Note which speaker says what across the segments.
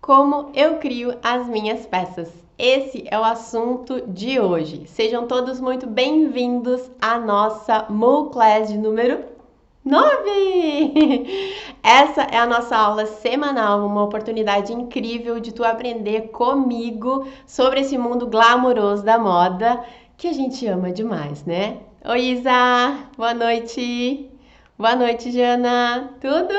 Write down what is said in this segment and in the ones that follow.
Speaker 1: Como eu crio as minhas peças. Esse é o assunto de hoje. Sejam todos muito bem-vindos à nossa Moo Class de número 9! Essa é a nossa aula semanal, uma oportunidade incrível de tu aprender comigo sobre esse mundo glamouroso da moda que a gente ama demais, né? Oi, Isa! Boa noite! Boa noite, Jana! Tudo?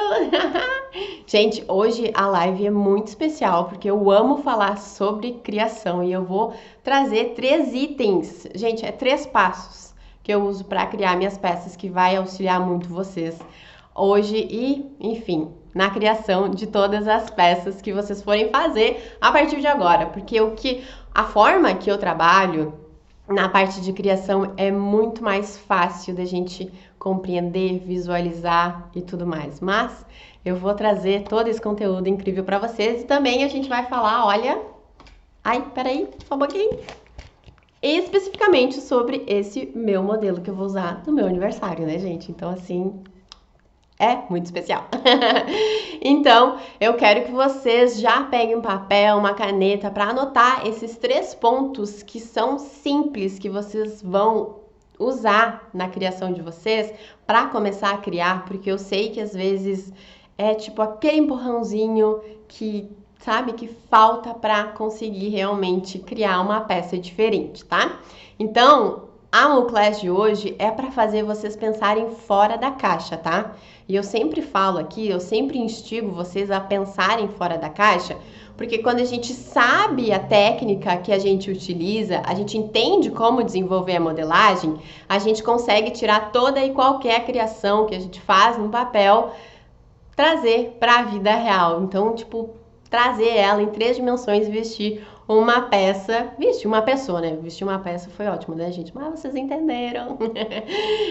Speaker 1: Gente, hoje a live é muito especial porque eu amo falar sobre criação e eu vou trazer 3 itens. Gente, é 3 passos que eu uso para criar minhas peças que vai auxiliar muito vocês hoje e, enfim, na criação de todas as peças que vocês forem fazer a partir de agora, porque a forma que eu trabalho na parte de criação é muito mais fácil da gente compreender, visualizar e tudo mais. Mas eu vou trazer todo esse conteúdo incrível para vocês e também a gente vai falar, olha... Ai, peraí, só um pouquinho. Especificamente sobre esse meu modelo que eu vou usar no meu aniversário, né, gente? Então, assim... é muito especial. Então, eu quero que vocês já peguem um papel, uma caneta para anotar esses 3 pontos que são simples, que vocês vão usar na criação de vocês para começar a criar, porque eu sei que às vezes é tipo aquele empurrãozinho que, sabe, que falta para conseguir realmente criar uma peça diferente, tá? Então, a Moo Class de hoje é para fazer vocês pensarem fora da caixa, tá? E eu sempre falo aqui, eu sempre instigo vocês a pensarem fora da caixa, porque quando a gente sabe a técnica que a gente utiliza, a gente entende como desenvolver a modelagem, a gente consegue tirar toda e qualquer criação que a gente faz no papel, trazer para a vida real. Então, tipo, trazer ela em 3 dimensões e vestir uma peça, vestir uma pessoa, né? Vestir uma peça foi ótimo, né, gente? Mas vocês entenderam.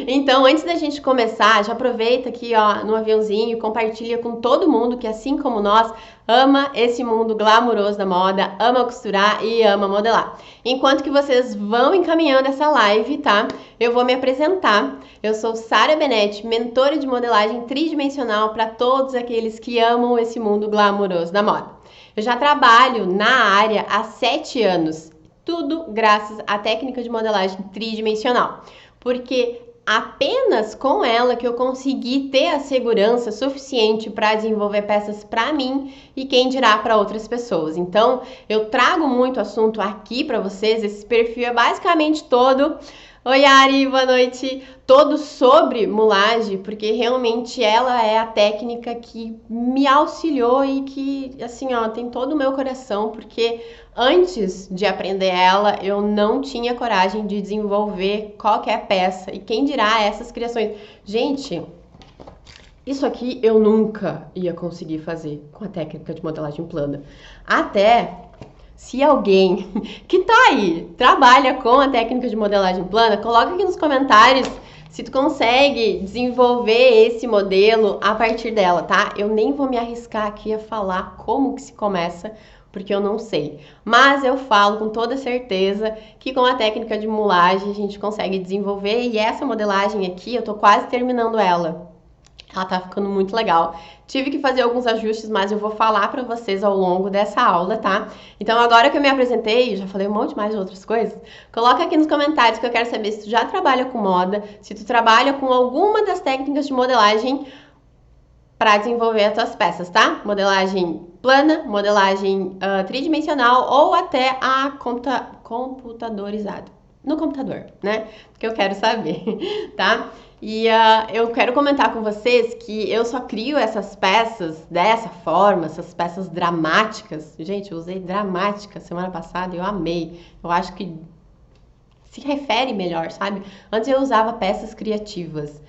Speaker 1: Então, antes da gente começar, já aproveita aqui, ó, no aviãozinho, compartilha com todo mundo que, assim como nós, ama esse mundo glamouroso da moda, ama costurar e ama modelar. Enquanto que vocês vão encaminhando essa live, tá? Eu vou me apresentar. Eu sou Sara Benetti, mentora de modelagem tridimensional para todos aqueles que amam esse mundo glamouroso da moda. Eu já trabalho na área há 7 anos, tudo graças à técnica de modelagem tridimensional, porque apenas com ela que eu consegui ter a segurança suficiente para desenvolver peças para mim e quem dirá para outras pessoas. Então, eu trago muito assunto aqui para vocês, esse perfil é basicamente todo... Oi, Ari, boa noite! Todo sobre mulagem, porque realmente ela é a técnica que me auxiliou e que, assim, ó, tem todo o meu coração, porque antes de aprender ela, eu não tinha coragem de desenvolver qualquer peça, e quem dirá essas criações. Gente, isso aqui eu nunca ia conseguir fazer com a técnica de modelagem plana. Até... se alguém que tá aí, trabalha com a técnica de modelagem plana, coloca aqui nos comentários se tu consegue desenvolver esse modelo a partir dela, tá? Eu nem vou me arriscar aqui a falar como que se começa, porque eu não sei. Mas eu falo com toda certeza que com a técnica de mulagem a gente consegue desenvolver, e essa modelagem aqui, eu tô quase terminando ela. Ela tá ficando muito legal. Tive que fazer alguns ajustes, mas eu vou falar pra vocês ao longo dessa aula, tá? Então, agora que eu me apresentei, já falei um monte mais de outras coisas, coloca aqui nos comentários que eu quero saber se tu já trabalha com moda, se tu trabalha com alguma das técnicas de modelagem para desenvolver as tuas peças, tá? Modelagem plana, modelagem tridimensional ou até a computadorizada. No computador, né? Que eu quero saber, tá? E eu quero comentar com vocês que eu só crio essas peças dessa forma, essas peças dramáticas. Gente, eu usei dramática semana passada e eu amei. Eu acho que se refere melhor, sabe? Antes eu usava peças criativas.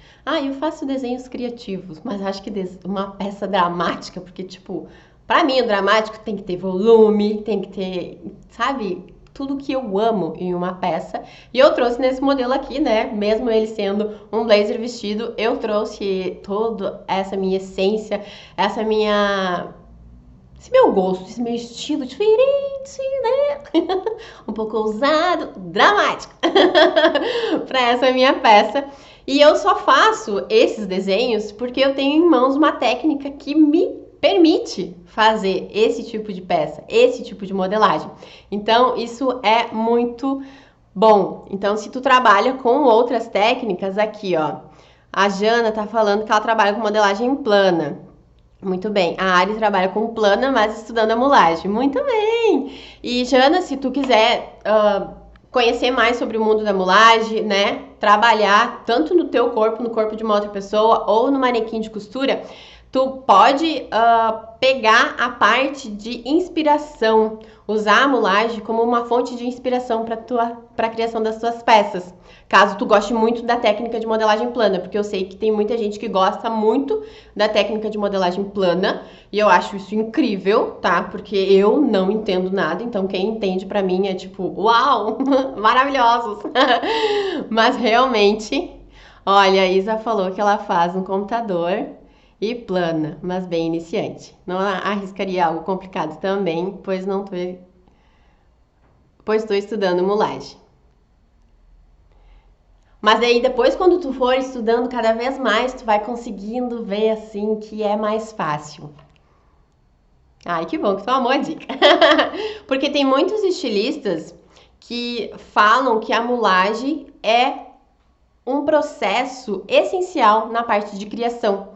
Speaker 1: Eu faço desenhos criativos, mas acho que uma peça dramática, porque, tipo, pra mim o dramático tem que ter volume, tem que ter, sabe... tudo que eu amo em uma peça. E eu trouxe nesse modelo aqui, né? Mesmo ele sendo um blazer vestido, eu trouxe toda essa minha essência, esse meu gosto, esse meu estilo diferente, né? Um pouco ousado, dramático. Para essa minha peça. E eu só faço esses desenhos porque eu tenho em mãos uma técnica que me permite fazer esse tipo de peça, esse tipo de modelagem. Então, isso é muito bom. Então, se tu trabalha com outras técnicas, aqui, ó, a Jana tá falando que ela trabalha com modelagem plana. Muito bem. A Ari trabalha com plana, mas estudando a mulagem. Muito bem. E, Jana, se tu quiser conhecer mais sobre o mundo da mulagem, né? Trabalhar tanto no teu corpo, no corpo de uma outra pessoa ou no manequim de costura, tu pode pegar a parte de inspiração, usar a mulagem como uma fonte de inspiração para a criação das tuas peças. Caso tu goste muito da técnica de modelagem plana, porque eu sei que tem muita gente que gosta muito da técnica de modelagem plana, e eu acho isso incrível, tá? Porque eu não entendo nada, então quem entende pra mim é tipo, uau, maravilhosos! Mas realmente, olha, a Isa falou que ela faz no computador e plana, mas bem iniciante. Não arriscaria algo complicado também, pois estou estudando mulagem. Mas aí depois, quando tu for estudando cada vez mais, tu vai conseguindo ver assim que é mais fácil. Ai, que bom que tu amou a dica. Porque tem muitos estilistas que falam que a mulagem é um processo essencial na parte de criação.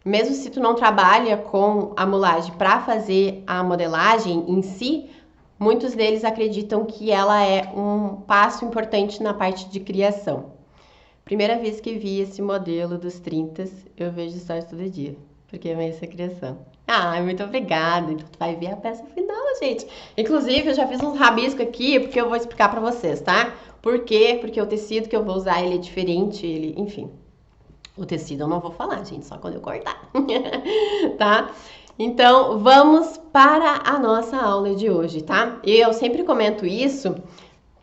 Speaker 1: Mesmo se tu não trabalha com a mulagem para fazer a modelagem em si, muitos deles acreditam que ela é um passo importante na parte de criação. Primeira vez que vi esse modelo dos 30, eu vejo stories todo dia, porque é essa criação. Ah, muito obrigada. Então tu vai ver a peça final, gente. Inclusive, eu já fiz uns rabiscos aqui, porque eu vou explicar pra vocês, tá? Por quê? Porque o tecido que eu vou usar, ele é diferente, enfim. O tecido eu não vou falar, gente, só quando eu cortar. Tá? Então, vamos para a nossa aula de hoje, tá? E eu sempre comento isso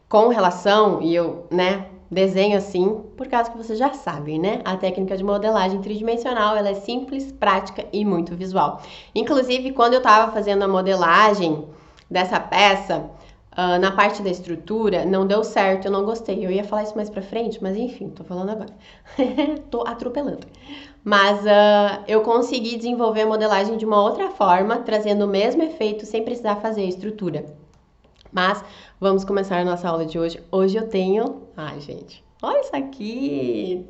Speaker 1: com relação, e eu, né, desenho assim, por causa que vocês já sabem, né? A técnica de modelagem tridimensional, ela é simples, prática e muito visual. Inclusive, quando eu tava fazendo a modelagem dessa peça, na parte da estrutura, não deu certo, eu não gostei. Eu ia falar isso mais pra frente, mas enfim, tô falando agora. Tô atropelando. Mas eu consegui desenvolver a modelagem de uma outra forma, trazendo o mesmo efeito sem precisar fazer a estrutura. Mas vamos começar a nossa aula de hoje. Hoje eu tenho... Ai, gente, olha isso aqui!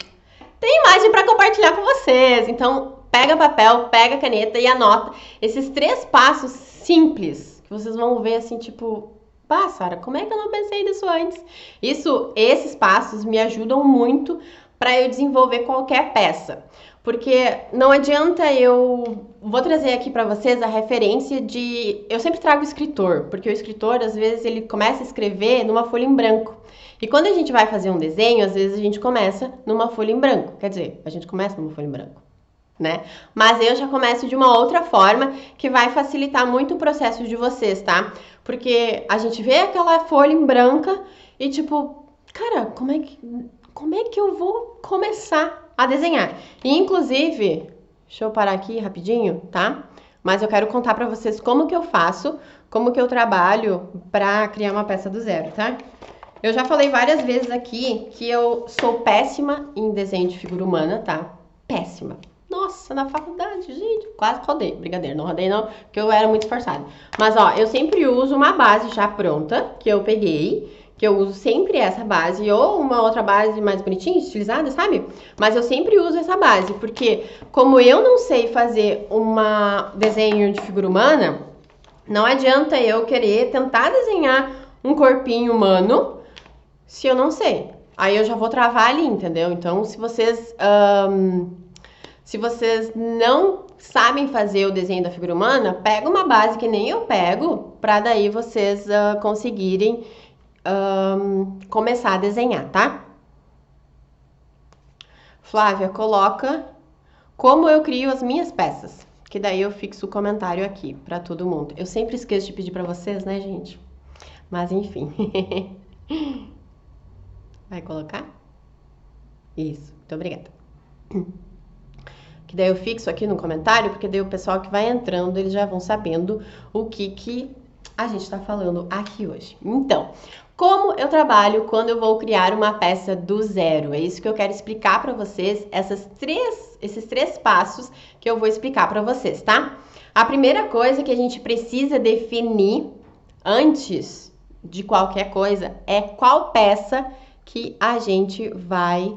Speaker 1: Tem imagem para compartilhar com vocês. Então, pega papel, pega caneta e anota esses 3 passos simples que vocês vão ver assim, tipo... Ah, Sara, como é que eu não pensei nisso antes? Esses passos me ajudam muito para eu desenvolver qualquer peça. Porque não adianta vou trazer aqui para vocês a referência de... Eu sempre trago o escritor, porque o escritor, às vezes, ele começa a escrever numa folha em branco. E quando a gente vai fazer um desenho, às vezes a gente começa numa folha em branco. Quer dizer, a gente começa numa folha em branco, né? Mas eu já começo de uma outra forma que vai facilitar muito o processo de vocês, tá? Porque a gente vê aquela folha em branca e tipo, cara, como é que eu vou começar a desenhar? E inclusive, deixa eu parar aqui rapidinho, tá? Mas eu quero contar pra vocês como que eu faço, como que eu trabalho pra criar uma peça do zero, tá? Eu já falei várias vezes aqui que eu sou péssima em desenho de figura humana, tá? Péssima. Nossa, na faculdade, gente, quase rodei. Brincadeira, não rodei não, porque eu era muito forçada. Mas, ó, eu sempre uso uma base já pronta, que eu peguei, que eu uso sempre essa base, ou uma outra base mais bonitinha, estilizada, sabe? Mas eu sempre uso essa base, porque como eu não sei fazer um desenho de figura humana, não adianta eu querer tentar desenhar um corpinho humano se eu não sei. Aí eu já vou travar ali, entendeu? Então, se vocês não sabem fazer o desenho da figura humana, pega uma base que nem eu pego, pra daí vocês conseguirem começar a desenhar, tá? Flávia, coloca como eu crio as minhas peças, que daí eu fixo o comentário aqui pra todo mundo. Eu sempre esqueço de pedir pra vocês, né, gente? Mas enfim. Vai colocar? Isso, muito obrigada. Que daí eu fixo aqui no comentário, porque daí o pessoal que vai entrando, eles já vão sabendo o que a gente tá falando aqui hoje. Então, como eu trabalho quando eu vou criar uma peça do zero? É isso que eu quero explicar pra vocês, esses três passos que eu vou explicar pra vocês, tá? A primeira coisa que a gente precisa definir antes de qualquer coisa é qual peça que a gente vai...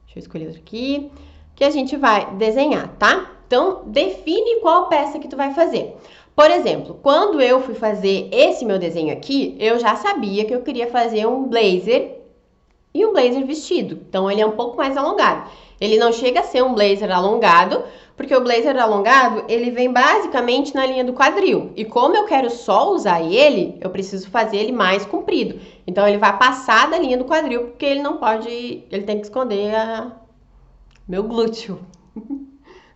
Speaker 1: Deixa eu escolher outra aqui. Que a gente vai desenhar, tá? Então, define qual peça que tu vai fazer. Por exemplo, quando eu fui fazer esse meu desenho aqui, eu já sabia que eu queria fazer um blazer e um blazer vestido. Então, ele é um pouco mais alongado. Ele não chega a ser um blazer alongado, porque o blazer alongado, ele vem basicamente na linha do quadril. E como eu quero só usar ele, eu preciso fazer ele mais comprido. Então, ele vai passar da linha do quadril, porque ele não pode... Ele tem que esconder meu glúteo.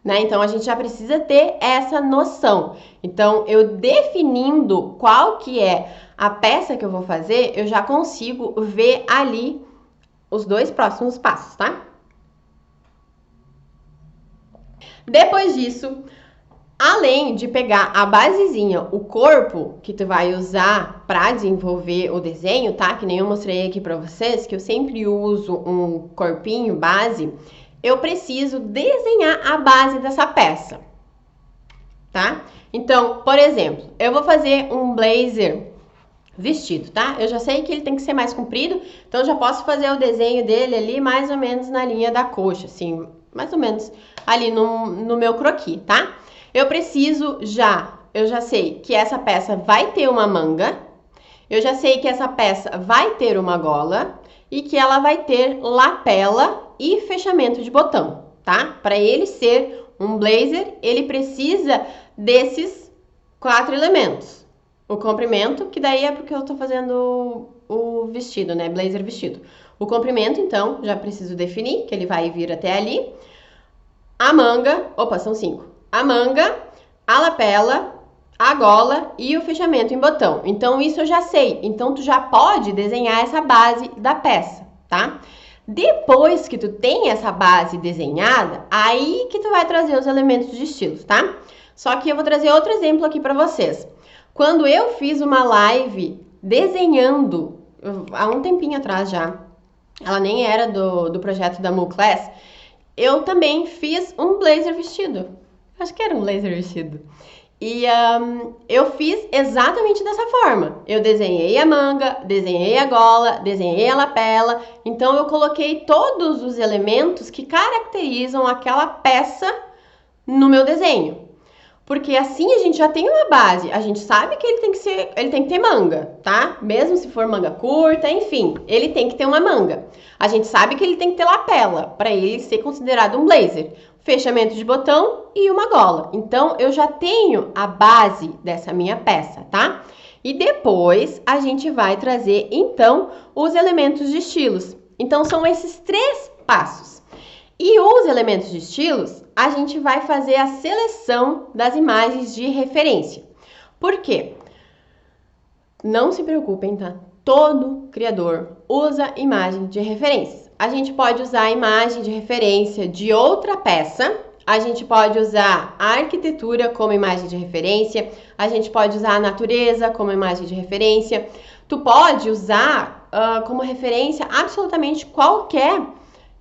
Speaker 1: Né? Então, a gente já precisa ter essa noção. Então, eu definindo qual que é a peça que eu vou fazer, eu já consigo ver ali os dois próximos passos, tá? Depois disso, além de pegar a basezinha, o corpo que tu vai usar para desenvolver o desenho, tá? Que nem eu mostrei aqui para vocês, que eu sempre uso um corpinho base, eu preciso desenhar a base dessa peça, tá? Então, por exemplo, eu vou fazer um blazer vestido, tá? Eu já sei que ele tem que ser mais comprido, então eu já posso fazer o desenho dele ali mais ou menos na linha da coxa, assim, mais ou menos ali no meu croquis, tá? Eu já sei que essa peça vai ter uma manga, eu já sei que essa peça vai ter uma gola e que ela vai ter lapela e fechamento de botão, tá? Para ele ser um blazer, ele precisa desses 4 elementos. O comprimento, que daí é porque eu tô fazendo o vestido, né? Blazer vestido. O comprimento, então, já preciso definir, que ele vai vir até ali. A manga, são 5. A manga, a lapela, a gola e o fechamento em botão. Então, isso eu já sei. Então, tu já pode desenhar essa base da peça, tá? Depois que tu tem essa base desenhada, aí que tu vai trazer os elementos de estilos, tá? Só que eu vou trazer outro exemplo aqui pra vocês. Quando eu fiz uma live desenhando, há um tempinho atrás já, ela nem era do projeto da Mu Class, eu também fiz um blazer vestido. Acho que era um blazer vestido. E eu fiz exatamente dessa forma. Eu desenhei a manga, desenhei a gola, desenhei a lapela. Então, eu coloquei todos os elementos que caracterizam aquela peça no meu desenho. Porque assim a gente já tem uma base, a gente sabe que ele tem que ter manga, tá? Mesmo se for manga curta, enfim, ele tem que ter uma manga. A gente sabe que ele tem que ter lapela, para ele ser considerado um blazer. Fechamento de botão e uma gola. Então, eu já tenho a base dessa minha peça, tá? E depois, a gente vai trazer, então, os elementos de estilos. Então, são esses 3 passos. E os elementos de estilos, a gente vai fazer a seleção das imagens de referência. Por quê? Não se preocupem, tá? Todo criador usa imagem de referência. A gente pode usar a imagem de referência de outra peça, a gente pode usar a arquitetura como imagem de referência, a gente pode usar a natureza como imagem de referência. Tu pode usar como referência absolutamente qualquer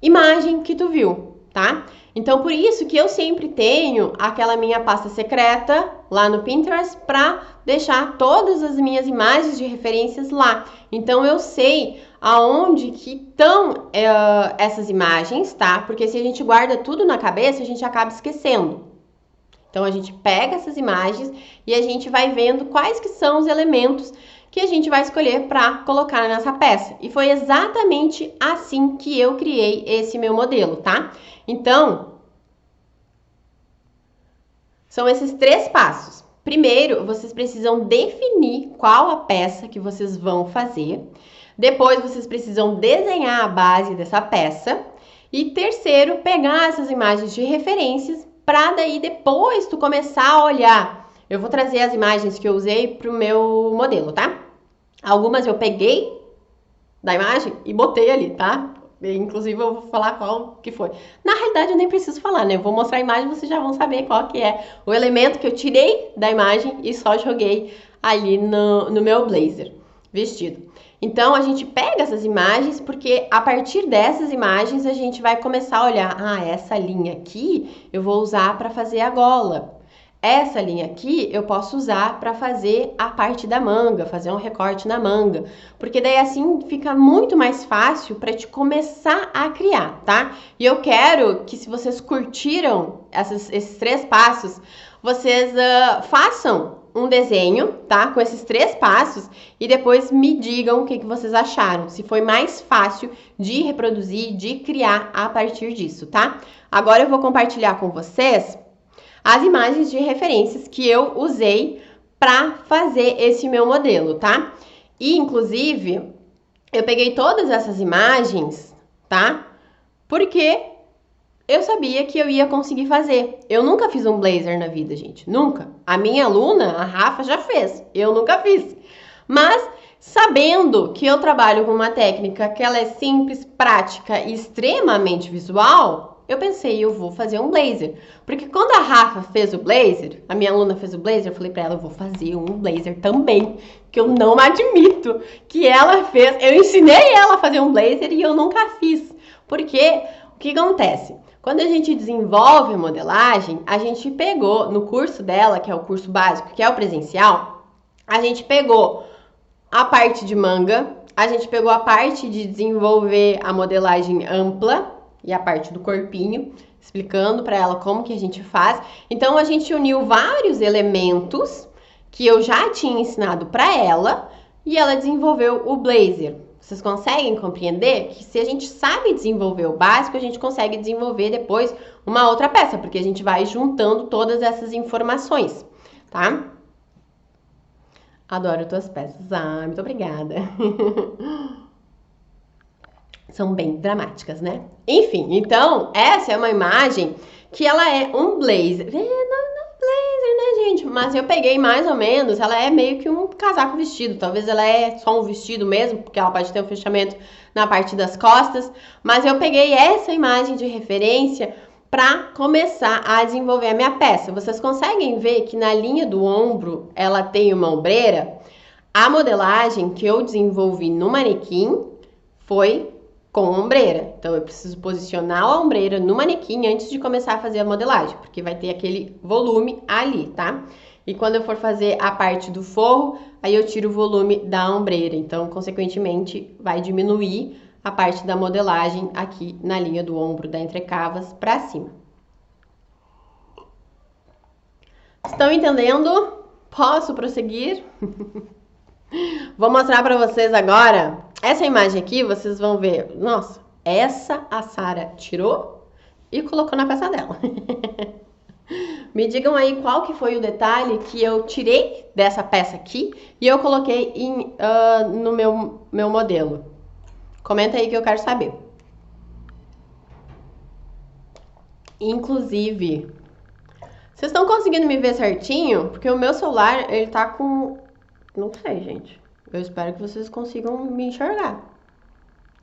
Speaker 1: imagem que tu viu, tá? Então, por isso que eu sempre tenho aquela minha pasta secreta lá no Pinterest para deixar todas as minhas imagens de referências lá. Então, eu sei aonde que estão essas imagens, tá? Porque se a gente guarda tudo na cabeça, a gente acaba esquecendo. Então, a gente pega essas imagens e a gente vai vendo quais que são os elementos que a gente vai escolher para colocar nessa peça. E foi exatamente assim que eu criei esse meu modelo, tá? Então, são esses 3 passos. Primeiro, vocês precisam definir qual a peça que vocês vão fazer. Depois, vocês precisam desenhar a base dessa peça. E terceiro, pegar essas imagens de referências para daí depois tu começar a olhar. Eu vou trazer as imagens que eu usei para o meu modelo, tá? Algumas eu peguei da imagem e botei ali, tá? Inclusive eu vou falar qual que foi. Na realidade eu nem preciso falar, né? Eu vou mostrar a imagem e vocês já vão saber qual que é o elemento que eu tirei da imagem e só joguei ali no meu blazer vestido. Então a gente pega essas imagens porque a partir dessas imagens a gente vai começar a olhar, essa linha aqui eu vou usar para fazer a gola. essa linha aqui eu posso usar para fazer a parte da manga, fazer um recorte na manga, porque daí assim fica muito mais fácil para te começar a criar, tá? E eu quero que, se vocês curtiram esses 3 passos, vocês façam um desenho, tá? Com esses 3 passos e depois me digam o que vocês acharam, se foi mais fácil de reproduzir, de criar a partir disso, tá? Agora eu vou compartilhar com vocês as imagens de referências que eu usei para fazer esse meu modelo, tá? E, inclusive, eu peguei todas essas imagens, tá? Porque eu sabia que eu ia conseguir fazer. Eu nunca fiz um blazer na vida, gente. Nunca. A minha aluna, a Rafa, já fez. Eu nunca fiz. Mas, sabendo que eu trabalho com uma técnica que ela é simples, prática e extremamente visual, eu pensei, eu vou fazer um blazer. Porque quando a Rafa fez o blazer, a minha aluna fez o blazer, eu falei pra ela, eu vou fazer um blazer também. Que eu não admito que ela fez. Eu ensinei ela a fazer um blazer e eu nunca fiz. Porque o que acontece? Quando a gente desenvolve a modelagem, a gente pegou no curso dela, que é o curso básico, que é o presencial, a gente pegou a parte de manga, a gente pegou a parte de desenvolver a modelagem ampla e a parte do corpinho, explicando para ela como que a gente faz. Então a gente uniu vários elementos que eu já tinha ensinado para ela e ela desenvolveu o blazer. Vocês conseguem compreender que se a gente sabe desenvolver o básico, a gente consegue desenvolver depois uma outra peça, porque a gente vai juntando todas essas informações, tá? Adoro tuas peças. Ah, muito obrigada. São bem dramáticas, né? Enfim, então, essa é uma imagem que ela é um blazer. Não é blazer, né, gente? Mas eu peguei mais ou menos, ela é meio que um casaco vestido. Talvez ela é só um vestido mesmo, porque ela pode ter um fechamento na parte das costas. Mas eu peguei essa imagem de referência para começar a desenvolver a minha peça. Vocês conseguem ver que na linha do ombro ela tem uma ombreira? A modelagem que eu desenvolvi no manequim foi com ombreira. Então, eu preciso posicionar a ombreira no manequim antes de começar a fazer a modelagem, porque vai ter aquele volume ali, tá? E quando eu for fazer a parte do forro, aí eu tiro o volume da ombreira. Então, consequentemente, vai diminuir a parte da modelagem aqui na linha do ombro da entrecavas para cima. Estão entendendo? Posso prosseguir? Vou mostrar para vocês agora. Essa imagem aqui, vocês vão ver. Nossa, essa a Sara tirou e colocou na peça dela. Me digam aí qual que foi o detalhe que eu tirei dessa peça aqui e eu coloquei no meu modelo. Comenta aí que eu quero saber. Inclusive, vocês estão conseguindo me ver certinho? Porque o meu celular, ele tá com... Não sei, gente. Eu espero que vocês consigam me enxergar.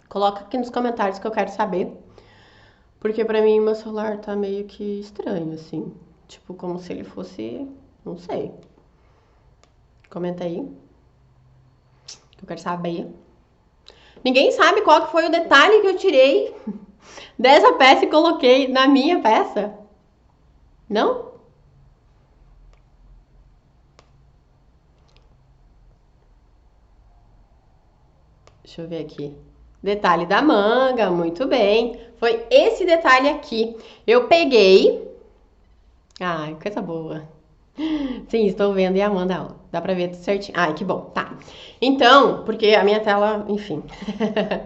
Speaker 1: Coloca aqui nos comentários que eu quero saber. Porque pra mim, meu celular tá meio que estranho, assim. Tipo, como se ele fosse... Não sei. Comenta aí. Que eu quero saber. Ninguém sabe qual que foi o detalhe que eu tirei dessa peça e coloquei na minha peça? Não? Deixa eu ver aqui. Detalhe da manga, muito bem. Foi esse detalhe aqui. Eu peguei... Ai, coisa boa. Sim, estou vendo e amando a aula. Dá pra ver tudo certinho. Ai, que bom. Tá. Então, porque a minha tela, enfim.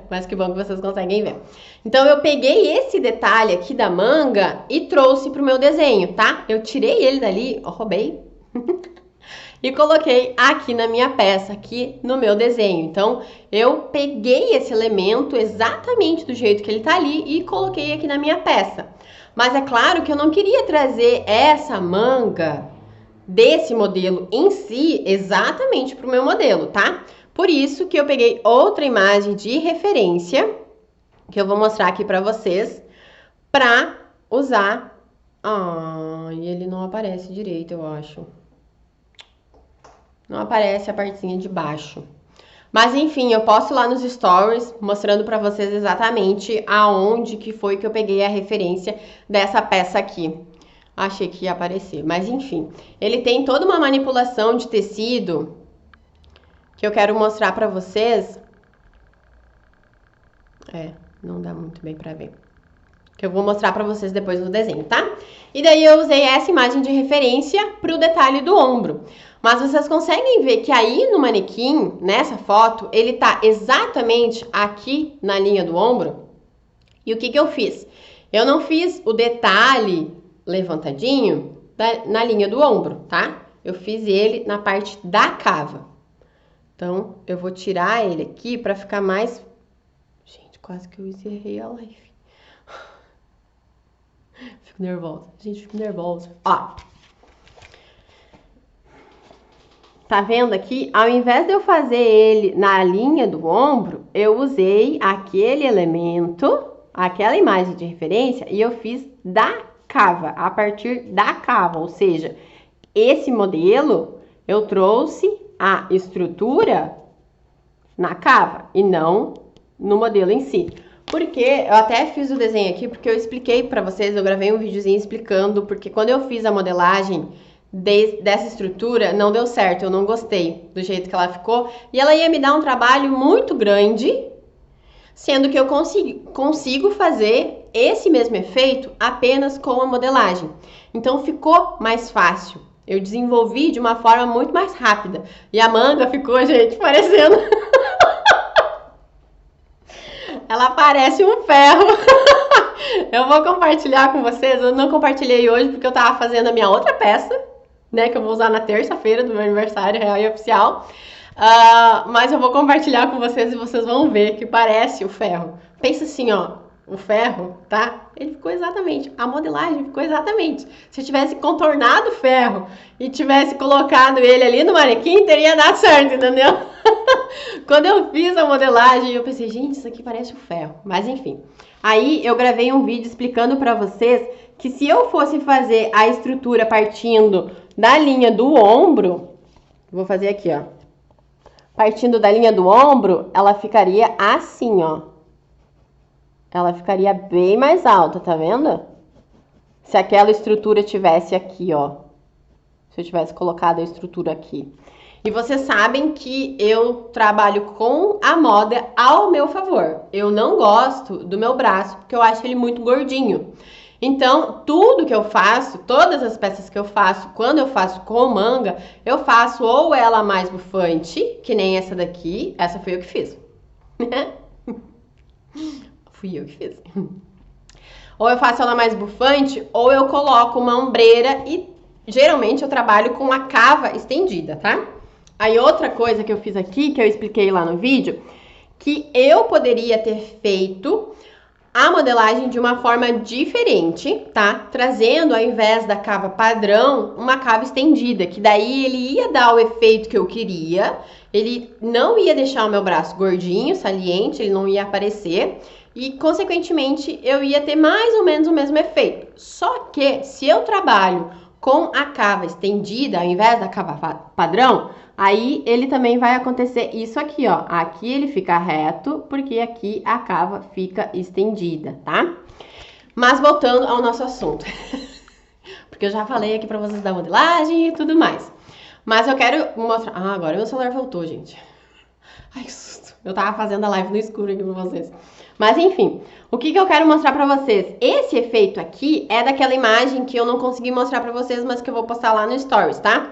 Speaker 1: Mas que bom que vocês conseguem ver. Então, eu peguei esse detalhe aqui da manga e trouxe pro meu desenho, tá? Eu tirei ele dali, roubei. E coloquei aqui na minha peça, aqui no meu desenho. Então, eu peguei esse elemento exatamente do jeito que ele tá ali e coloquei aqui na minha peça. Mas é claro que eu não queria trazer essa manga desse modelo em si exatamente para o meu modelo, tá? Por isso que eu peguei outra imagem de referência, que eu vou mostrar aqui para vocês, para usar... Ai, ele não aparece direito, eu acho. Não aparece a partezinha de baixo. Mas enfim, eu posto lá nos stories mostrando para vocês exatamente aonde que foi que eu peguei a referência dessa peça aqui. Achei que ia aparecer, mas enfim. Ele tem toda uma manipulação de tecido que eu quero mostrar pra vocês. Não dá muito bem pra ver. Que eu vou mostrar pra vocês depois no desenho, tá? E daí eu usei essa imagem de referência pro detalhe do ombro. Mas vocês conseguem ver que aí no manequim, nessa foto, ele tá exatamente aqui na linha do ombro? E o que eu fiz? Eu não fiz o detalhe levantadinho na linha do ombro, tá? Eu fiz ele na parte da cava. Então, eu vou tirar ele aqui pra ficar mais... Gente, quase que eu encerrei a live. Fico nervosa. Gente, fico nervosa. Ó. Tá vendo aqui? Ao invés de eu fazer ele na linha do ombro, eu usei aquele elemento, aquela imagem de referência, e eu fiz da cava, a partir da cava. Ou seja, esse modelo, eu trouxe a estrutura na cava e não no modelo em si. Porque eu até fiz o desenho aqui, porque eu expliquei pra vocês, eu gravei um videozinho explicando, porque quando eu fiz a modelagem dessa estrutura, não deu certo, eu não gostei do jeito que ela ficou, e ela ia me dar um trabalho muito grande, sendo que eu consigo fazer esse mesmo efeito apenas com a modelagem. Então ficou mais fácil, eu desenvolvi de uma forma muito mais rápida, e a manga ficou, gente, parecendo... Ela parece um ferro. Eu vou compartilhar com vocês. Eu não compartilhei hoje porque eu tava fazendo a minha outra peça, né? Que eu vou usar na terça-feira do meu aniversário real e oficial. Mas eu vou compartilhar com vocês e vocês vão ver que parece o ferro. Pensa assim, ó. O ferro, tá? Ele ficou exatamente, a modelagem ficou exatamente. Se eu tivesse contornado o ferro e tivesse colocado ele ali no manequim, teria dado certo, entendeu? Quando eu fiz a modelagem, eu pensei, gente, isso aqui parece um ferro. Mas enfim, aí eu gravei um vídeo explicando pra vocês que se eu fosse fazer a estrutura partindo da linha do ombro, vou fazer aqui, ó. Partindo da linha do ombro, ela ficaria assim, ó. Ela ficaria bem mais alta, tá vendo? Se aquela estrutura tivesse aqui, ó. Se eu tivesse colocado a estrutura aqui. E vocês sabem que eu trabalho com a moda ao meu favor. Eu não gosto do meu braço, porque eu acho ele muito gordinho. Então, tudo que eu faço, todas as peças que eu faço, quando eu faço com manga, eu faço ou ela mais bufante, que nem essa daqui. Essa foi eu que fiz. Fui eu que fiz. Ou eu faço ela mais bufante, ou eu coloco uma ombreira e geralmente eu trabalho com a cava estendida, tá? Aí outra coisa que eu fiz aqui, que eu expliquei lá no vídeo, que eu poderia ter feito a modelagem de uma forma diferente, tá? Trazendo, ao invés da cava padrão, uma cava estendida, que daí ele ia dar o efeito que eu queria, ele não ia deixar o meu braço gordinho, saliente, ele não ia aparecer, e consequentemente eu ia ter mais ou menos o mesmo efeito. Só que se eu trabalho com a cava estendida, ao invés da cava padrão, aí ele também vai acontecer isso aqui, ó. Aqui ele fica reto, porque aqui a cava fica estendida, tá? Mas voltando ao nosso assunto. Porque eu já falei aqui pra vocês da modelagem e tudo mais. Mas eu quero mostrar... Ah, agora meu celular voltou, gente. Ai, que susto. Eu tava fazendo a live no escuro aqui pra vocês. Mas enfim, o que eu quero mostrar pra vocês? Esse efeito aqui é daquela imagem que eu não consegui mostrar pra vocês, mas que eu vou postar lá no Stories, tá?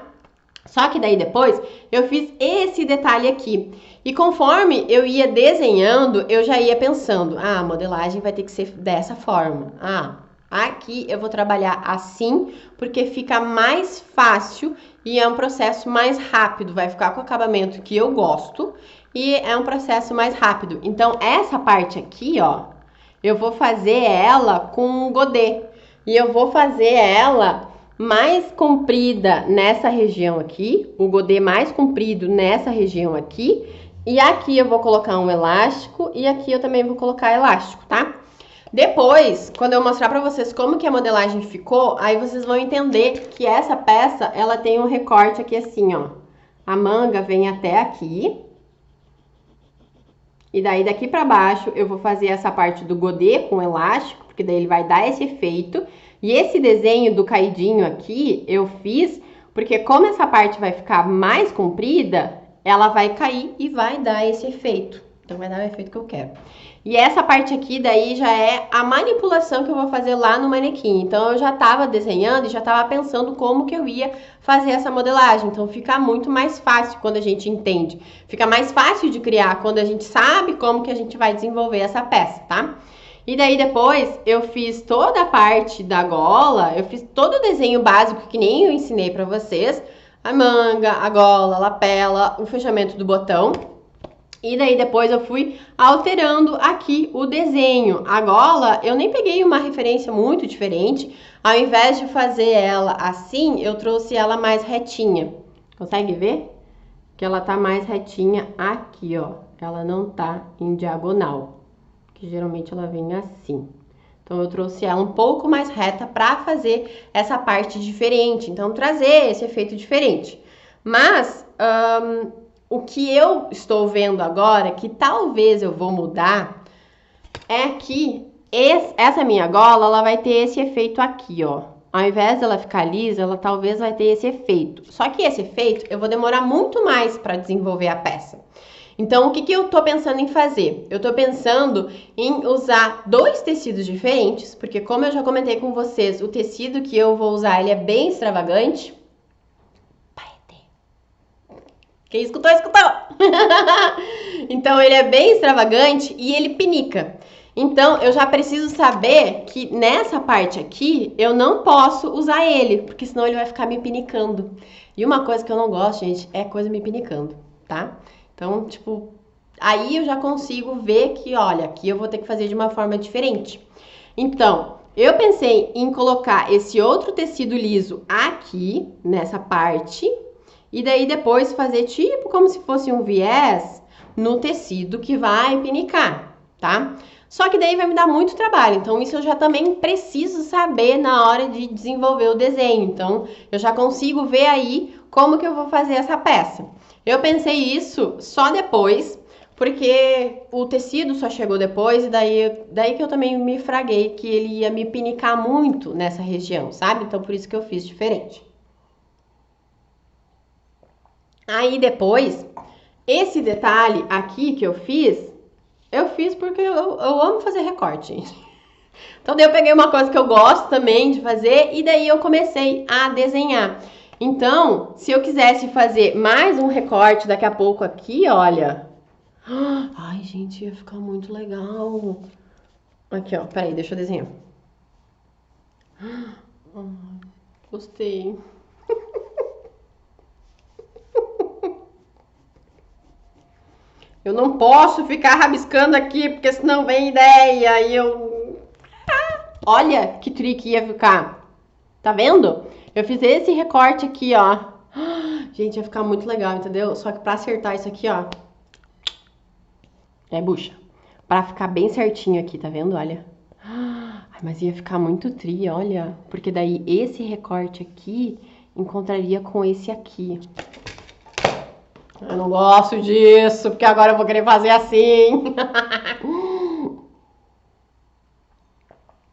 Speaker 1: Só que daí depois eu fiz esse detalhe aqui. E conforme eu ia desenhando, eu já ia pensando, ah, a modelagem vai ter que ser dessa forma. Ah, aqui eu vou trabalhar assim, porque fica mais fácil e é um processo mais rápido. Vai ficar com o acabamento que eu gosto e é um processo mais rápido. Então, essa parte aqui, ó, eu vou fazer ela com um godê. E eu vou fazer ela mais comprida nessa região aqui, o godê mais comprido nessa região aqui, e aqui eu vou colocar um elástico e aqui eu também vou colocar elástico, tá? Depois, quando eu mostrar pra vocês como que a modelagem ficou, aí vocês vão entender que essa peça, ela tem um recorte aqui assim, ó. A manga vem até aqui. E daí daqui pra baixo eu vou fazer essa parte do godê com elástico, porque daí ele vai dar esse efeito. E esse desenho do caidinho aqui, eu fiz porque como essa parte vai ficar mais comprida, ela vai cair e vai dar esse efeito. Então, vai dar o efeito que eu quero. E essa parte aqui, daí, já é a manipulação que eu vou fazer lá no manequim. Então, eu já tava desenhando e já tava pensando como que eu ia fazer essa modelagem. Então, fica muito mais fácil quando a gente entende. Fica mais fácil de criar quando a gente sabe como que a gente vai desenvolver essa peça, tá? E daí depois eu fiz toda a parte da gola, eu fiz todo o desenho básico que nem eu ensinei pra vocês. A manga, a gola, a lapela, o fechamento do botão. E daí depois eu fui alterando aqui o desenho. A gola, eu nem peguei uma referência muito diferente. Ao invés de fazer ela assim, eu trouxe ela mais retinha. Consegue ver? Que ela tá mais retinha aqui, ó. Ela não tá em diagonal. Que geralmente ela vem assim. Então, eu trouxe ela um pouco mais reta para fazer essa parte diferente. Então, trazer esse efeito diferente. Mas, o que eu estou vendo agora, que talvez eu vou mudar, é que essa minha gola, ela vai ter esse efeito aqui, ó. Ao invés dela ficar lisa, ela talvez vai ter esse efeito. Só que esse efeito, eu vou demorar muito mais para desenvolver a peça. Então, o que eu tô pensando em fazer? Eu tô pensando em usar dois tecidos diferentes, porque como eu já comentei com vocês, o tecido que eu vou usar, ele é bem extravagante. Quem escutou, escutou! Então, ele é bem extravagante e ele pinica. Então, eu já preciso saber que nessa parte aqui, eu não posso usar ele, porque senão ele vai ficar me pinicando. E uma coisa que eu não gosto, gente, é coisa me pinicando, tá? Então, tipo, aí eu já consigo ver que, olha, aqui eu vou ter que fazer de uma forma diferente. Então, eu pensei em colocar esse outro tecido liso aqui, nessa parte, e daí depois fazer tipo como se fosse um viés no tecido que vai pinicar, tá? Só que daí vai me dar muito trabalho, então isso eu já também preciso saber na hora de desenvolver o desenho. Então, eu já consigo ver aí como que eu vou fazer essa peça. Eu pensei isso só depois, porque o tecido só chegou depois e daí que eu também me fraguei que ele ia me pinicar muito nessa região, sabe? Então, por isso que eu fiz diferente. Aí, depois, esse detalhe aqui que eu fiz porque eu amo fazer recorte, gente. Então, daí eu peguei uma coisa que eu gosto também de fazer e daí eu comecei a desenhar. Então, se eu quisesse fazer mais um recorte daqui a pouco aqui, olha. Ai, gente, ia ficar muito legal. Aqui, ó, peraí, deixa eu desenhar. Gostei. Eu não posso ficar rabiscando aqui, porque senão vem ideia e eu... Olha que trick ia ficar. Tá vendo? Eu fiz esse recorte aqui, ó. Gente, ia ficar muito legal, entendeu? Só que pra acertar isso aqui, ó. É bucha. Pra ficar bem certinho aqui, tá vendo? Olha. Ai, mas ia ficar muito tri, olha. Porque daí esse recorte aqui encontraria com esse aqui. Eu não gosto disso, porque agora eu vou querer fazer assim.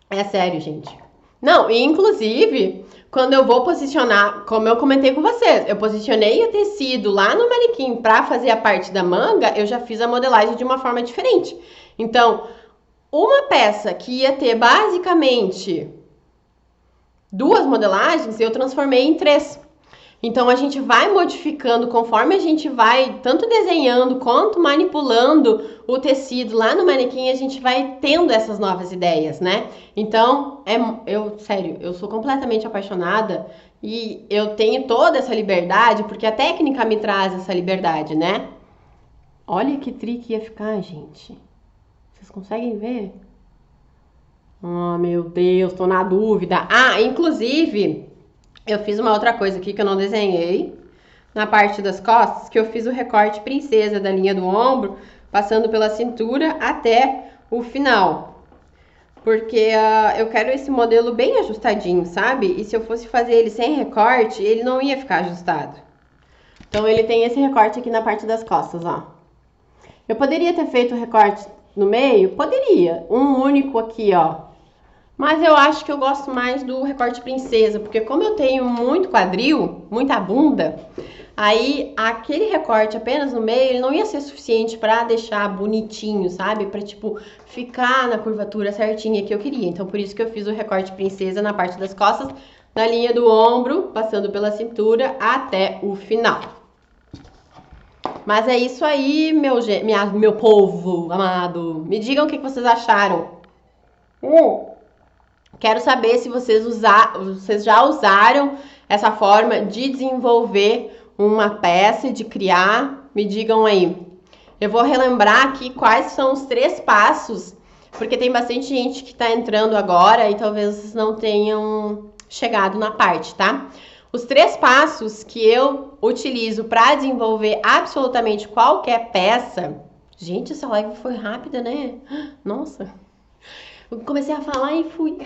Speaker 1: É sério, gente. Não, e inclusive, quando eu vou posicionar, como eu comentei com vocês, eu posicionei o tecido lá no manequim pra fazer a parte da manga, eu já fiz a modelagem de uma forma diferente. Então, uma peça que ia ter basicamente duas modelagens, eu transformei em três. Então, a gente vai modificando conforme a gente vai tanto desenhando quanto manipulando o tecido lá no manequim, a gente vai tendo essas novas ideias, né? Então, sério, eu sou completamente apaixonada e eu tenho toda essa liberdade, porque a técnica me traz essa liberdade, né? Olha que trick ia ficar, gente. Vocês conseguem ver? Oh, meu Deus, tô na dúvida. Ah, inclusive... Eu fiz uma outra coisa aqui que eu não desenhei, na parte das costas, que eu fiz o recorte princesa da linha do ombro, passando pela cintura até o final. Porque eu quero esse modelo bem ajustadinho, sabe? E se eu fosse fazer ele sem recorte, ele não ia ficar ajustado. Então, ele tem esse recorte aqui na parte das costas, ó. Eu poderia ter feito o recorte no meio? Poderia. Um único aqui, ó. Mas eu acho que eu gosto mais do recorte princesa, porque como eu tenho muito quadril, muita bunda, aí aquele recorte apenas no meio, ele não ia ser suficiente pra deixar bonitinho, sabe? Pra, tipo, ficar na curvatura certinha que eu queria. Então, por isso que eu fiz o recorte princesa na parte das costas, na linha do ombro, passando pela cintura até o final. Mas é isso aí, meu povo amado. Me digam o que vocês acharam. Quero saber se vocês já usaram essa forma de desenvolver uma peça, de criar. Me digam aí. Eu vou relembrar aqui quais são os 3 passos, porque tem bastante gente que está entrando agora e talvez vocês não tenham chegado na parte, tá? Os 3 passos que eu utilizo para desenvolver absolutamente qualquer peça. Gente, essa live foi rápida, né? Nossa! Eu comecei a falar e fui.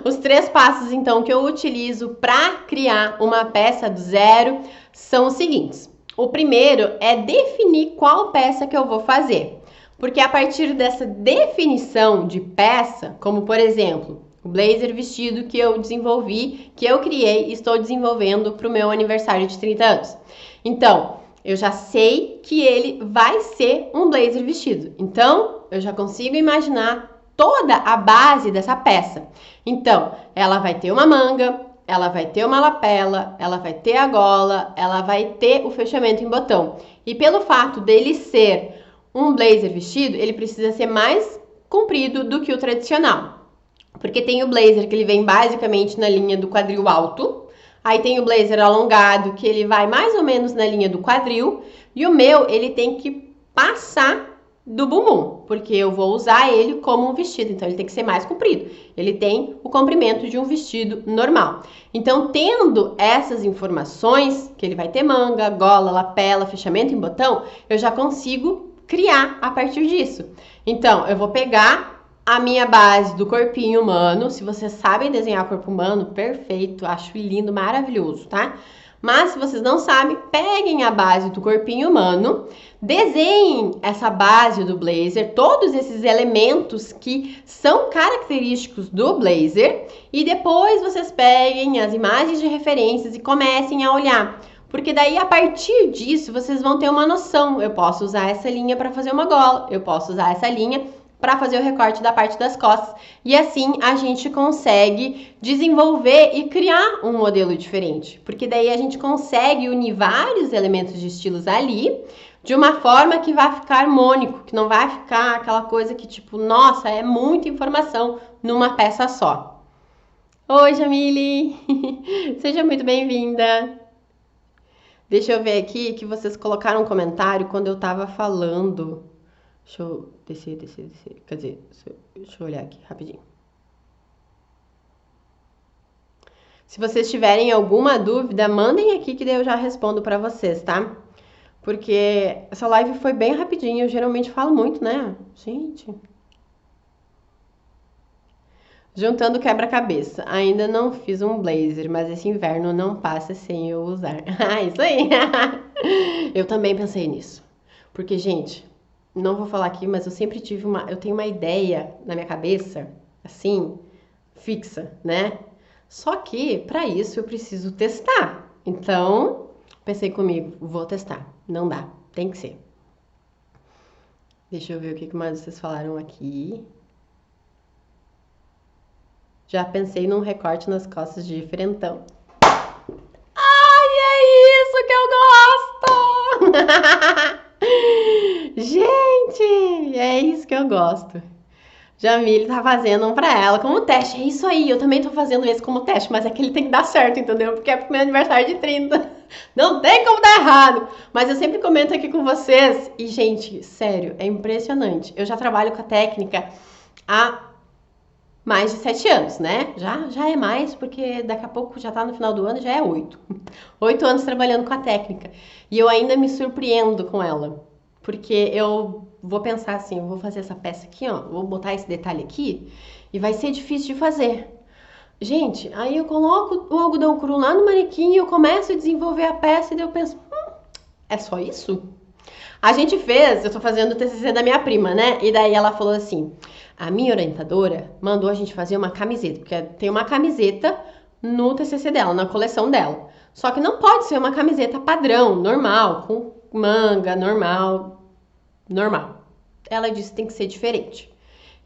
Speaker 1: Os 3 passos, então, que eu utilizo para criar uma peça do zero são os seguintes. O primeiro é definir qual peça que eu vou fazer. Porque a partir dessa definição de peça, como por exemplo, o blazer vestido que eu desenvolvi, que eu criei e estou desenvolvendo para o meu aniversário de 30 anos. Então, eu já sei que ele vai ser um blazer vestido. Então, eu já consigo imaginar toda a base dessa peça. Então, ela vai ter uma manga, ela vai ter uma lapela, ela vai ter a gola, ela vai ter o fechamento em botão. E pelo fato dele ser um blazer vestido, ele precisa ser mais comprido do que o tradicional. Porque tem o blazer que ele vem basicamente na linha do quadril alto, aí tem o blazer alongado que ele vai mais ou menos na linha do quadril, e o meu ele tem que passar do bumbum, porque eu vou usar ele como um vestido, então ele tem que ser mais comprido. Ele tem o comprimento de um vestido normal. Então, tendo essas informações, que ele vai ter manga, gola, lapela, fechamento em botão, eu já consigo criar a partir disso. Então, eu vou pegar a minha base do corpinho humano. Se vocês sabem desenhar corpo humano, perfeito, acho lindo, maravilhoso, tá? Mas se vocês não sabem, peguem a base do corpinho humano, desenhem essa base do blazer, todos esses elementos que são característicos do blazer, e depois vocês peguem as imagens de referências e comecem a olhar. Porque daí, a partir disso, vocês vão ter uma noção. Eu posso usar essa linha para fazer uma gola, eu posso usar essa linha para fazer o recorte da parte das costas. E assim a gente consegue desenvolver e criar um modelo diferente. Porque daí a gente consegue unir vários elementos de estilos ali de uma forma que vai ficar harmônico, que não vai ficar aquela coisa que tipo, nossa, é muita informação numa peça só. Oi, Jamile! Seja muito bem-vinda! Deixa eu ver aqui que vocês colocaram um comentário quando eu tava falando. Deixa eu descer. Quer dizer, deixa eu olhar aqui rapidinho. Se vocês tiverem alguma dúvida, mandem aqui que daí eu já respondo pra vocês, tá? Porque essa live foi bem rapidinho, eu geralmente falo muito, né? Gente. Juntando quebra-cabeça. Ainda não fiz um blazer, mas esse inverno não passa sem eu usar. Ah, isso aí! Eu também pensei nisso. Porque, gente, não vou falar aqui, mas eu sempre tive eu tenho uma ideia na minha cabeça, assim, fixa, né? Só que, para isso, eu preciso testar. Então, pensei comigo, vou testar. Não dá, tem que ser. Deixa eu ver o que mais vocês falaram aqui. Já pensei num recorte nas costas de diferentão. Ai, é isso que eu gosto! Gente, é isso que eu gosto. Jamile tá fazendo um pra ela como teste. É isso aí, eu também tô fazendo esse como teste, mas é que ele tem que dar certo, entendeu? Porque é pro meu aniversário de 30. Não tem como dar errado. Mas eu sempre comento aqui com vocês. E, gente, sério, é impressionante. Eu já trabalho com a técnica há mais de 7 anos, né? Já é mais, porque daqui a pouco já tá no final do ano, já é 8. 8 anos trabalhando com a técnica. E eu ainda me surpreendo com ela. Porque eu vou pensar assim, eu vou fazer essa peça aqui, ó, vou botar esse detalhe aqui e vai ser difícil de fazer. Gente, aí eu coloco o algodão cru lá no manequim e eu começo a desenvolver a peça e daí eu penso, é só isso? A gente fez, eu tô fazendo o TCC da minha prima, né? E daí ela falou assim, a minha orientadora mandou a gente fazer uma camiseta, porque tem uma camiseta no TCC dela, na coleção dela. Só que não pode ser uma camiseta padrão, normal, com manga, normal. Ela disse que tem que ser diferente.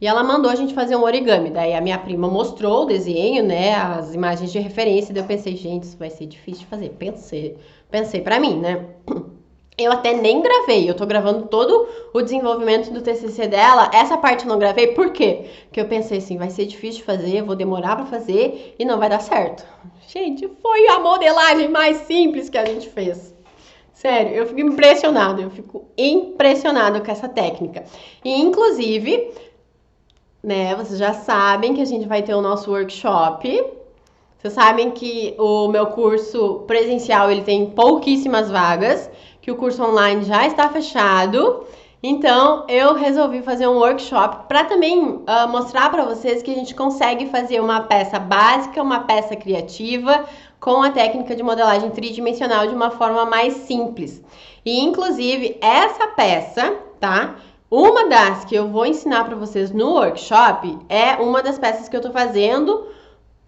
Speaker 1: E ela mandou a gente fazer um origami. Daí a minha prima mostrou o desenho, né? As imagens de referência. Daí eu pensei, gente, isso vai ser difícil de fazer. Pensei pra mim, né? Eu até nem gravei, eu tô gravando todo o desenvolvimento do TCC dela. Essa parte eu não gravei, por quê? Porque eu pensei assim, vai ser difícil de fazer, vou demorar pra fazer e não vai dar certo. Gente, foi a modelagem mais simples que a gente fez. Sério, eu fico impressionada com essa técnica. E inclusive, né, vocês já sabem que a gente vai ter o nosso workshop. Vocês sabem que o meu curso presencial, ele tem pouquíssimas vagas, que o curso online já está fechado. Então, eu resolvi fazer um workshop para também mostrar para vocês que a gente consegue fazer uma peça básica, uma peça criativa, com a técnica de modelagem tridimensional de uma forma mais simples. E, inclusive, essa peça, tá? Uma das que eu vou ensinar para vocês no workshop é uma das peças que eu tô fazendo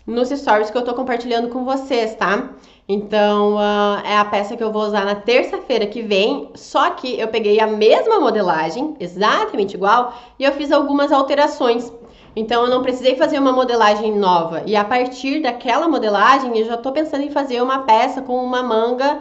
Speaker 1: nos stories que eu tô compartilhando com vocês, tá? Então, é a peça que eu vou usar na terça-feira que vem, só que eu peguei a mesma modelagem, exatamente igual, e eu fiz algumas alterações. Então, eu não precisei fazer uma modelagem nova. E a partir daquela modelagem, eu já tô pensando em fazer uma peça com uma manga,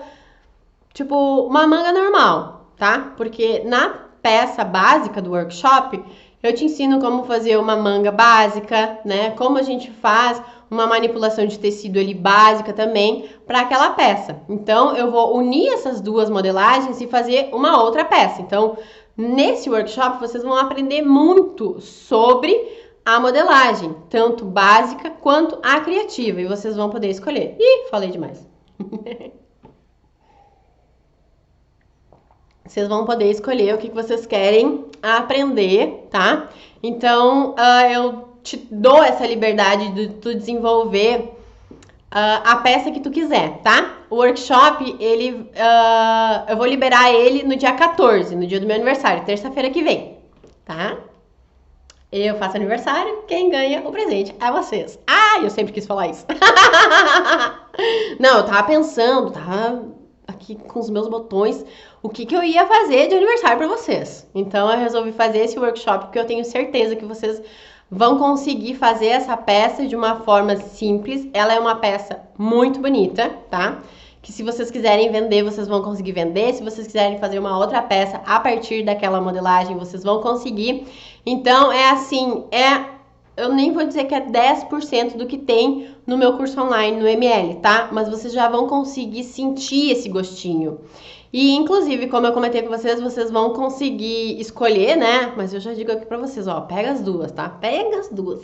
Speaker 1: tipo, uma manga normal, tá? Porque na peça básica do workshop, eu te ensino como fazer uma manga básica, né? Como a gente faz uma manipulação de tecido ali básica também para aquela peça. Então, eu vou unir essas duas modelagens e fazer uma outra peça. Então, nesse workshop, vocês vão aprender muito sobre a modelagem, tanto básica quanto a criativa. E vocês vão poder escolher. Ih, falei demais. Vocês vão poder escolher o que vocês querem aprender, tá? Então, eu te dou essa liberdade de tu desenvolver a peça que tu quiser, tá? O workshop, eu vou liberar ele no dia 14, no dia do meu aniversário, terça-feira que vem, tá? Eu faço aniversário, quem ganha o presente é vocês. Ah, eu sempre quis falar isso. Não, eu tava pensando, tava aqui com os meus botões, o que eu ia fazer de aniversário pra vocês. Então, eu resolvi fazer esse workshop, porque eu tenho certeza que vocês vão conseguir fazer essa peça de uma forma simples. Ela é uma peça muito bonita, tá? Que se vocês quiserem vender, vocês vão conseguir vender. Se vocês quiserem fazer uma outra peça a partir daquela modelagem, vocês vão conseguir. Então, é assim, eu nem vou dizer que é 10% do que tem no meu curso online, no ML, tá? Mas vocês já vão conseguir sentir esse gostinho. E, inclusive, como eu comentei com vocês, vocês vão conseguir escolher, né? Mas eu já digo aqui pra vocês, ó, pega as duas, tá? Pega as duas.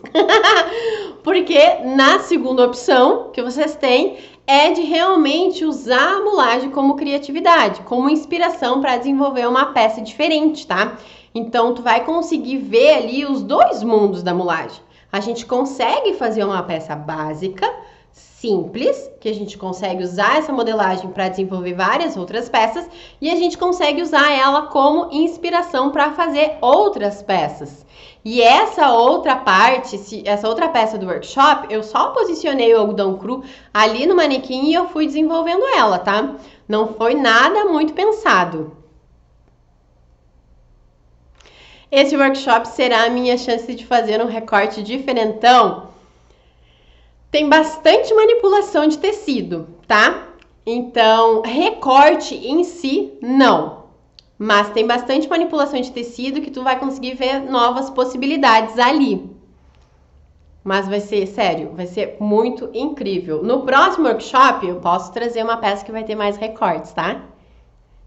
Speaker 1: Porque na segunda opção que vocês têm é de realmente usar a mulagem como criatividade, como inspiração para desenvolver uma peça diferente, tá? Então, tu vai conseguir ver ali os dois mundos da mulagem. A gente consegue fazer uma peça básica, simples, que a gente consegue usar essa modelagem para desenvolver várias outras peças e a gente consegue usar ela como inspiração para fazer outras peças. E essa outra parte, essa outra peça do workshop, eu só posicionei o algodão cru ali no manequim e eu fui desenvolvendo ela, tá? Não foi nada muito pensado. Esse workshop será a minha chance de fazer um recorte diferentão. Tem bastante manipulação de tecido, tá? Então, recorte em si, não. Mas tem bastante manipulação de tecido que tu vai conseguir ver novas possibilidades ali. Mas vai ser, sério, vai ser muito incrível. No próximo workshop, eu posso trazer uma peça que vai ter mais recortes, tá?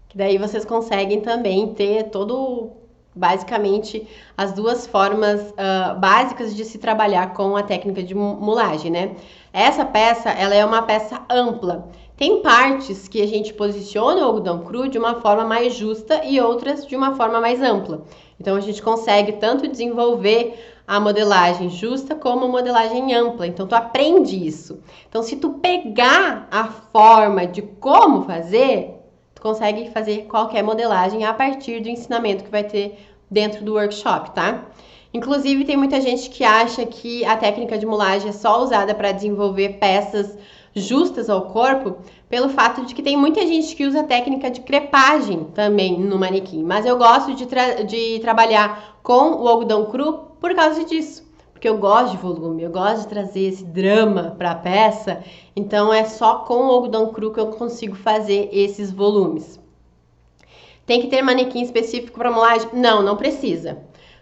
Speaker 1: Que daí vocês conseguem também ter basicamente as duas formas básicas de se trabalhar com a técnica de mulagem, né? Essa peça, ela é uma peça ampla. Tem partes que a gente posiciona o algodão cru de uma forma mais justa e outras de uma forma mais ampla. Então, a gente consegue tanto desenvolver a modelagem justa como a modelagem ampla. Então, tu aprende isso. Então, se tu pegar a forma de como fazer, tu consegue fazer qualquer modelagem a partir do ensinamento que vai ter dentro do workshop, tá? Inclusive, tem muita gente que acha que a técnica de mulagem é só usada para desenvolver peças justas ao corpo, pelo fato de que tem muita gente que usa a técnica de crepagem também no manequim. Mas eu gosto de trabalhar com o algodão cru por causa disso. Porque eu gosto de volume, eu gosto de trazer esse drama para a peça. Então é só com o algodão cru que eu consigo fazer esses volumes. Tem que ter manequim específico para mulagem? Não, não precisa.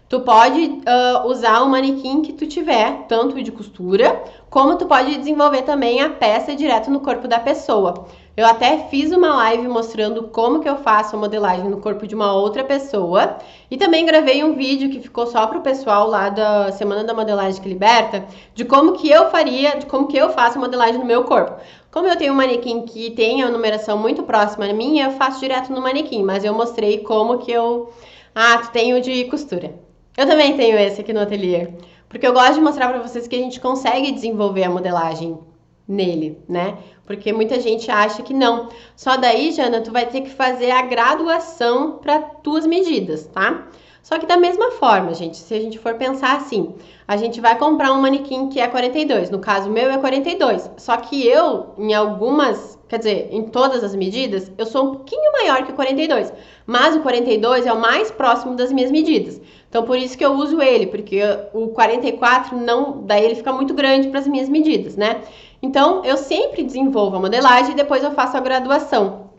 Speaker 1: Tu pode usar o manequim que tu tiver, tanto de costura, como tu pode desenvolver também a peça direto no corpo da pessoa. Eu até fiz uma live mostrando como que eu faço a modelagem no corpo de uma outra pessoa. E também gravei um vídeo que ficou só pro pessoal lá da Semana da Modelagem que Liberta, de como que eu faria, de como que eu faço a modelagem no meu corpo. Como eu tenho um manequim que tem a numeração muito próxima à minha, eu faço direto no manequim, mas eu mostrei como que eu... Ah, tu tem o de costura. Eu também tenho esse aqui no ateliê, porque eu gosto de mostrar para vocês que a gente consegue desenvolver a modelagem nele, né? Porque muita gente acha que não. Só daí, Jana, tu vai ter que fazer a graduação para tuas medidas, tá? Só que da mesma forma, gente, se a gente for pensar assim, a gente vai comprar um manequim que é 42, no caso meu é 42, só que eu, em algumas, quer dizer, em todas as medidas, eu sou um pouquinho maior que o 42, mas o 42 é o mais próximo das minhas medidas. Então, por isso que eu uso ele, porque o 44 não, daí ele fica muito grande para as minhas medidas, né? Então, eu sempre desenvolvo a modelagem e depois eu faço a graduação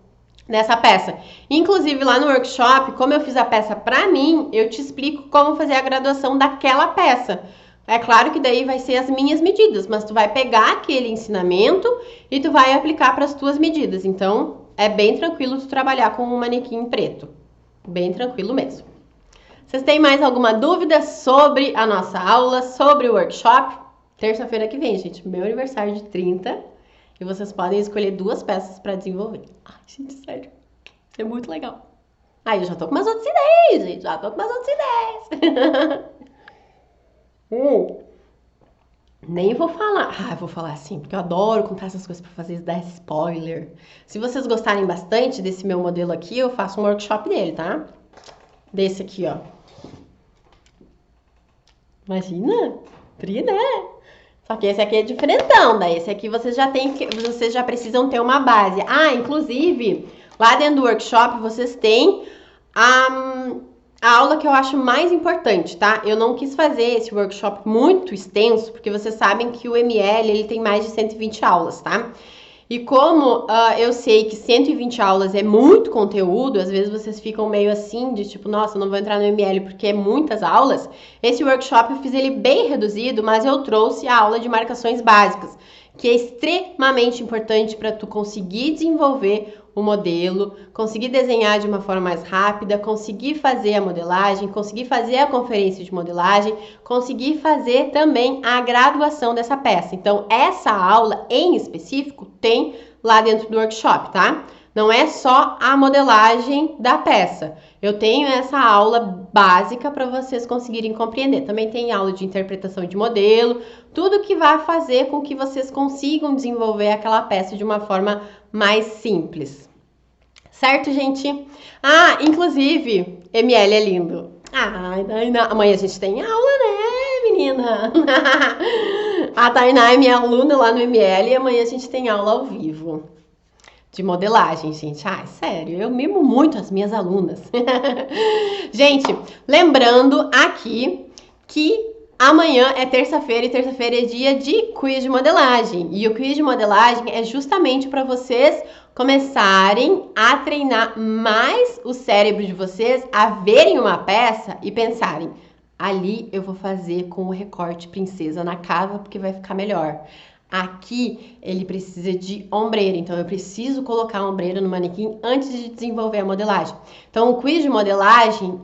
Speaker 1: nessa peça. Inclusive, lá no workshop, como eu fiz a peça pra mim, eu te explico como fazer a graduação daquela peça. É claro que daí vai ser as minhas medidas, mas tu vai pegar aquele ensinamento e tu vai aplicar para as tuas medidas. Então, é bem tranquilo tu trabalhar com um manequim preto. Bem tranquilo mesmo. Vocês têm mais alguma dúvida sobre a nossa aula, sobre o workshop? Terça-feira que vem, gente, meu aniversário de 30, e vocês podem escolher 2 peças para desenvolver. Ai, gente, sério, é muito legal. Ai, eu já tô com umas outras ideias, gente, já tô com umas outras ideias. Nem vou falar. Ah, eu vou falar assim, porque eu adoro contar essas coisas pra fazer, dar spoiler. Se vocês gostarem bastante desse meu modelo aqui, eu faço um workshop dele, tá? Desse aqui, ó. Imagina, tri, né? Só que esse aqui é diferentão, daí esse aqui vocês já precisam ter uma base. Ah, inclusive, lá dentro do workshop vocês têm a aula que eu acho mais importante, tá? Eu não quis fazer esse workshop muito extenso, porque vocês sabem que o ML, ele tem mais de 120 aulas, tá? E como eu sei que 120 aulas é muito conteúdo, às vezes vocês ficam meio assim, de tipo, nossa, não vou entrar no ML porque é muitas aulas. Esse workshop eu fiz ele bem reduzido, mas eu trouxe a aula de marcações básicas, que é extremamente importante para tu conseguir desenvolver o modelo, conseguir desenhar de uma forma mais rápida, conseguir fazer a modelagem, conseguir fazer a conferência de modelagem, conseguir fazer também a graduação dessa peça. Então, essa aula em específico tem lá dentro do workshop, tá? Não é só a modelagem da peça. Eu tenho essa aula básica para vocês conseguirem compreender. Também tem aula de interpretação de modelo, tudo que vai fazer com que vocês consigam desenvolver aquela peça de uma forma mais simples. Certo, gente? Ah, inclusive, ML é lindo. Ai, Tainá. Amanhã a gente tem aula, né, menina? A Tainá é minha aluna lá no ML e amanhã a gente tem aula ao vivo de modelagem, gente. Ai, sério, eu mimo muito as minhas alunas. Gente, lembrando aqui que amanhã é terça-feira e terça-feira é dia de quiz de modelagem. E o quiz de modelagem é justamente para vocês começarem a treinar mais o cérebro de vocês a verem uma peça e pensarem, ali eu vou fazer com o recorte princesa na cava porque vai ficar melhor. Aqui ele precisa de ombreira, então eu preciso colocar a ombreira no manequim antes de desenvolver a modelagem. Então o quiz de modelagem,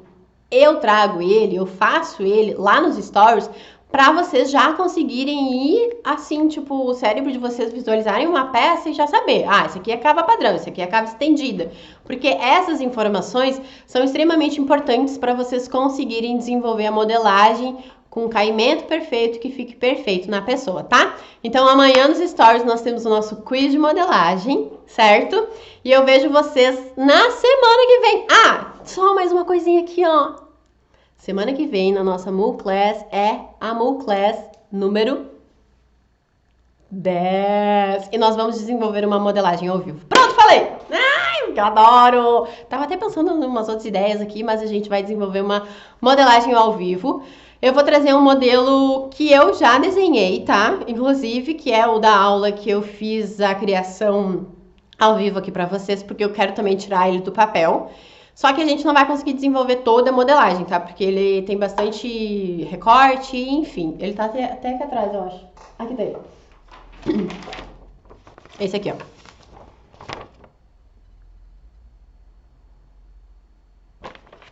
Speaker 1: eu trago ele, eu faço ele lá nos stories para vocês já conseguirem ir assim, tipo, o cérebro de vocês visualizarem uma peça e já saber, ah, esse aqui é cava padrão, esse aqui é cava estendida, porque essas informações são extremamente importantes para vocês conseguirem desenvolver a modelagem com caimento perfeito, que fique perfeito na pessoa, tá? Então amanhã nos stories nós temos o nosso quiz de modelagem, certo? E eu vejo vocês na semana que vem. Ah, só mais uma coisinha aqui, ó. Semana que vem na nossa Mu Class é a Mu Class número 10. E nós vamos desenvolver uma modelagem ao vivo. Pronto, falei! Ai, eu adoro! Tava até pensando em umas outras ideias aqui, mas a gente vai desenvolver uma modelagem ao vivo. Eu vou trazer um modelo que eu já desenhei, tá? Inclusive, que é o da aula que eu fiz a criação ao vivo aqui pra vocês, porque eu quero também tirar ele do papel. Só que a gente não vai conseguir desenvolver toda a modelagem, tá? Porque ele tem bastante recorte, enfim. Ele tá até aqui atrás, eu acho. Aqui tá ele. Esse aqui, ó.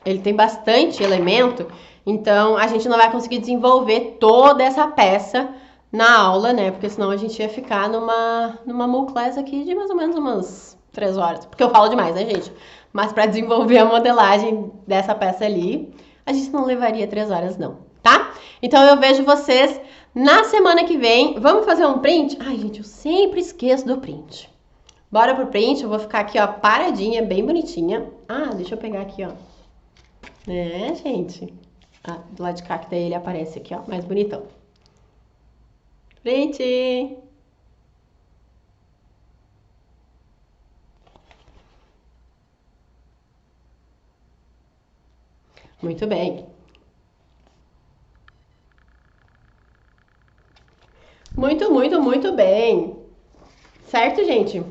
Speaker 1: Ele tem bastante elemento, então a gente não vai conseguir desenvolver toda essa peça na aula, né? Porque senão a gente ia ficar numa Mu Class aqui de mais ou menos umas 3 horas. Porque eu falo demais, né, gente? Mas para desenvolver a modelagem dessa peça ali, a gente não levaria 3 horas, não, tá? Então eu vejo vocês na semana que vem. Vamos fazer um print? Ai, gente, eu sempre esqueço do print. Bora pro print, eu vou ficar aqui, ó, paradinha, bem bonitinha. Ah, deixa eu pegar aqui, ó. É, gente. Ah, do lado de cá que daí ele aparece aqui, ó, mais bonitão. Print! Muito bem. Muito bem. Certo, gente?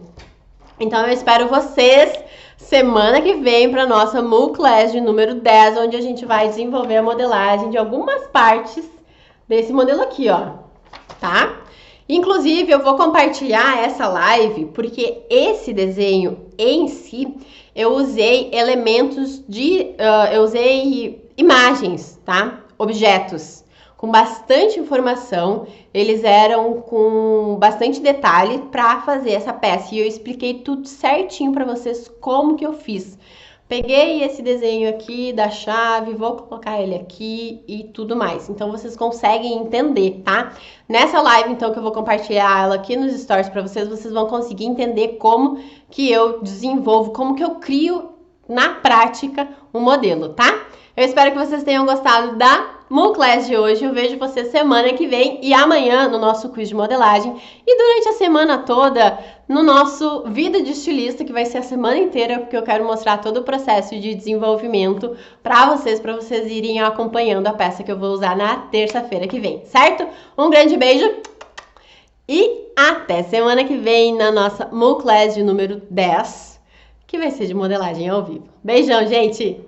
Speaker 1: Então eu espero vocês semana que vem para nossa Mu Class de número 10, onde a gente vai desenvolver a modelagem de algumas partes desse modelo aqui, ó, tá? Inclusive, eu vou compartilhar essa live porque esse desenho em si, eu usei elementos eu usei imagens, tá? Objetos com bastante informação, eles eram com bastante detalhe para fazer essa peça e eu expliquei tudo certinho para vocês como que eu fiz. Peguei esse desenho aqui da chave, vou colocar ele aqui e tudo mais. Então vocês conseguem entender, tá? Nessa live então que eu vou compartilhar ela aqui nos stories para vocês, vocês vão conseguir entender como que eu desenvolvo, como que eu crio na prática um modelo, tá? Eu espero que vocês tenham gostado da Mu Class de hoje. Eu vejo vocês semana que vem e amanhã no nosso quiz de modelagem e durante a semana toda no nosso Vida de Estilista, que vai ser a semana inteira, porque eu quero mostrar todo o processo de desenvolvimento para vocês irem acompanhando a peça que eu vou usar na terça-feira que vem, certo? Um grande beijo e até semana que vem na nossa Mu Class de número 10, que vai ser de modelagem ao vivo. Beijão, gente!